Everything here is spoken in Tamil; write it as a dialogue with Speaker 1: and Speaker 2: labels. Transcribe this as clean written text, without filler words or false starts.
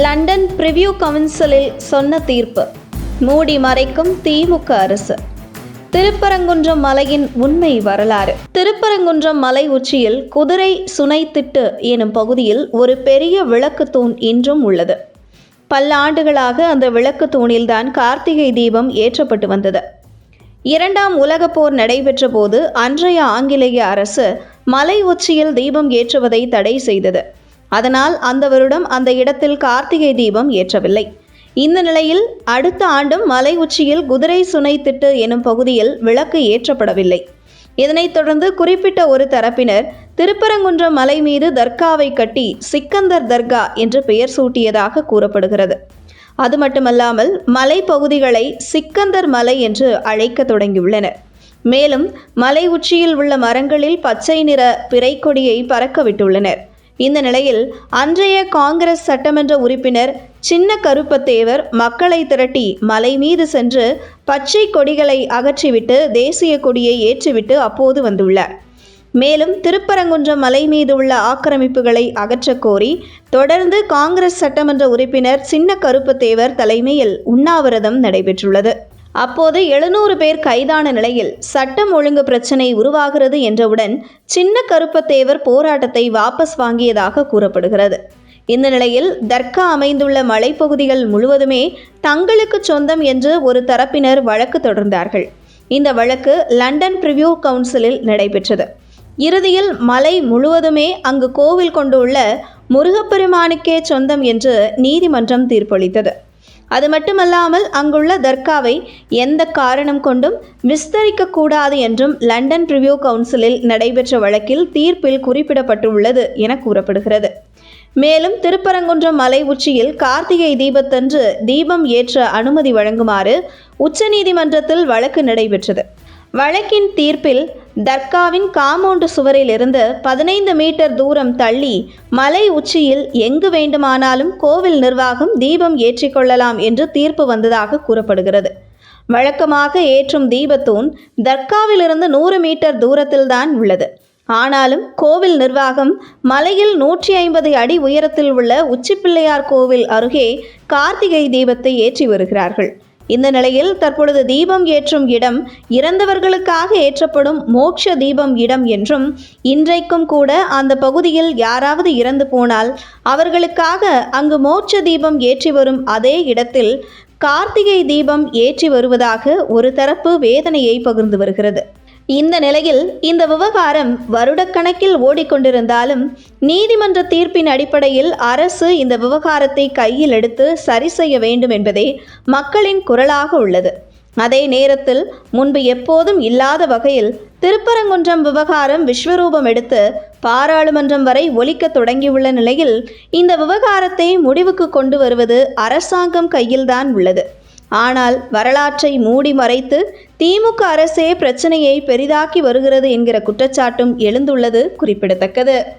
Speaker 1: லண்டன் பிரிவியூ கவுன்சிலில் சொன்ன தீர்ப்பு மூடி மறைக்கும் திமுக அரசு. திருப்பரங்குன்றம் மலையின் உண்மை வரலாறு. திருப்பரங்குன்றம் மலை உச்சியில் குதிரை சுனைத்திட்டு எனும் பகுதியில் ஒரு பெரிய விளக்கு தூண் இன்றும் உள்ளது. பல்லாண்டுகளாக அந்த விளக்கு தூணில்தான் கார்த்திகை தீபம் ஏற்றப்பட்டு வந்தது. இரண்டாம் உலகப் போர் நடைபெற்ற போது அன்றைய ஆங்கிலேய அரசு மலை உச்சியில் தீபம் ஏற்றுவதை தடை செய்தது. அதனால் அந்த வருடம் அந்த இடத்தில் கார்த்திகை தீபம் ஏற்றவில்லை. இந்த நிலையில் அடுத்த ஆண்டும் மலை உச்சியில் குதிரை சுனைத்திட்டு எனும் பகுதியில் விளக்கு ஏற்றப்படவில்லை. இதனைத் தொடர்ந்து குறிப்பிட்ட ஒரு தரப்பினர் திருப்பரங்குன்றம் மலை மீது தர்காவை கட்டி சிக்கந்தர் தர்கா என்று பெயர் சூட்டியதாக கூறப்படுகிறது. அது மட்டுமல்லாமல் மலை பகுதிகளை சிக்கந்தர் மலை என்று அழைக்க தொடங்கியுள்ளனர். மேலும் மலை உச்சியில் உள்ள மரங்களில் பச்சை நிற பிறைக்கொடியை பறக்க விட்டுள்ளனர். இந்த நிலையில் அன்றைய காங்கிரஸ் சட்டமன்ற உறுப்பினர் சின்ன கருப்பத்தேவர் மக்களை திரட்டி மலை மீது சென்று பச்சை கொடிகளை அகற்றிவிட்டு தேசிய கொடியை ஏற்றிவிட்டு அப்போது வந்துள்ளார். மேலும் திருப்பரங்குன்றம் மலை மீது உள்ள ஆக்கிரமிப்புகளை அகற்றக் கோரி தொடர்ந்து காங்கிரஸ் சட்டமன்ற உறுப்பினர் சின்ன கருப்பத்தேவர் தலைமையில் உண்ணாவிரதம் நடைபெற்றுள்ளது. அப்போது 700 பேர் கைதான நிலையில் சட்டம் ஒழுங்கு பிரச்சினை உருவாகிறது என்றவுடன் சின்ன கருப்பத்தேவர் போராட்டத்தை வாபஸ் வாங்கியதாக கூறப்படுகிறது. இந்த நிலையில் தர்கா அமைந்துள்ள மலைப்பகுதிகள் முழுவதுமே தங்களுக்கு சொந்தம் என்று ஒரு தரப்பினர் வழக்கு தொடர்ந்தார்கள். இந்த வழக்கு லண்டன் பிரிவியூ கவுன்சிலில் நடைபெற்றது. இறுதியில் மலை முழுவதுமே அங்கு கோவில் கொண்டுள்ள முருகப்பெருமானுக்கே சொந்தம் என்று நீதிமன்றம் தீர்ப்பளித்தது. அது மட்டுமல்லாமல் அங்குள்ள தர்காவை எந்த காரணம் கொண்டும் விஸ்தரிக்கக்கூடாது என்றும் லண்டன் பிரிவியூ கவுன்சிலில் நடைபெற்ற வழக்கில் தீர்ப்பில் குறிப்பிடப்பட்டுள்ளது என கூறப்படுகிறது. மேலும் திருப்பரங்குன்றம் மலை உச்சியில் கார்த்திகை தீபத்தன்று தீபம் ஏற்ற அனுமதி வழங்குமாறு உச்சநீதிமன்றத்தில் வழக்கு நடைபெற்றது. வழக்கின் தீர்ப்பில் தர்காவின் காம்பவுண்டு சுவரில் இருந்து 15 மீட்டர் தூரம் தள்ளி மலை உச்சியில் எங்கு வேண்டுமானாலும் கோவில் நிர்வாகம் தீபம் ஏற்றிக்கொள்ளலாம் என்று தீர்ப்பு வந்ததாக கூறப்படுகிறது. வழக்கமாக ஏற்றும் தீபத்தூண் தர்காவிலிருந்து 100 மீட்டர் தூரத்தில்தான் உள்ளது. ஆனாலும் கோவில் நிர்வாகம் மலையில் 150 அடி உயரத்தில் உள்ள உச்சிப்பிள்ளையார் கோவில் அருகே கார்த்திகை தீபத்தை ஏற்றி வருகிறார்கள். இந்த நிலையில் தற்பொழுது தீபம் ஏற்றும் இடம் இறந்தவர்களுக்காக ஏற்றப்படும் மோட்ச தீபம் இடம் என்றும், இன்றைக்கும் கூட அந்த பகுதியில் யாராவது இறந்து போனால் அவர்களுக்காக அங்கு மோட்ச தீபம் ஏற்றி வரும் அதே இடத்தில் கார்த்திகை தீபம் ஏற்றி வருவதாக ஒரு தரப்பு வேதனையை பகிர்ந்து வருகிறது. இந்த நிலையில் இந்த விவகாரம் வருடக்கணக்கில் ஓடிக்கொண்டிருந்தாலும் நீதிமன்ற தீர்ப்பின் அடிப்படையில் அரசு இந்த விவகாரத்தை கையில் எடுத்து சரி செய்ய வேண்டும் என்பதே மக்களின் குரலாக உள்ளது. அதே நேரத்தில் முன்பு எப்போதும் இல்லாத வகையில் திருப்பரங்குன்றம் விவகாரம் விஸ்வரூபம் எடுத்து பாராளுமன்றம் வரை ஒலிக்க தொடங்கியுள்ள நிலையில் இந்த விவகாரத்தை முடிவுக்கு கொண்டு வருவது அரசாங்கம் கையில்தான் உள்ளது. ஆனால் வரலாற்றை மூடி மறைத்து திமுக அரசே பிரச்சனையை பெரிதாக்கி வருகிறது என்கிற குற்றச்சாட்டும் எழுந்துள்ளது குறிப்பிடத்தக்கது.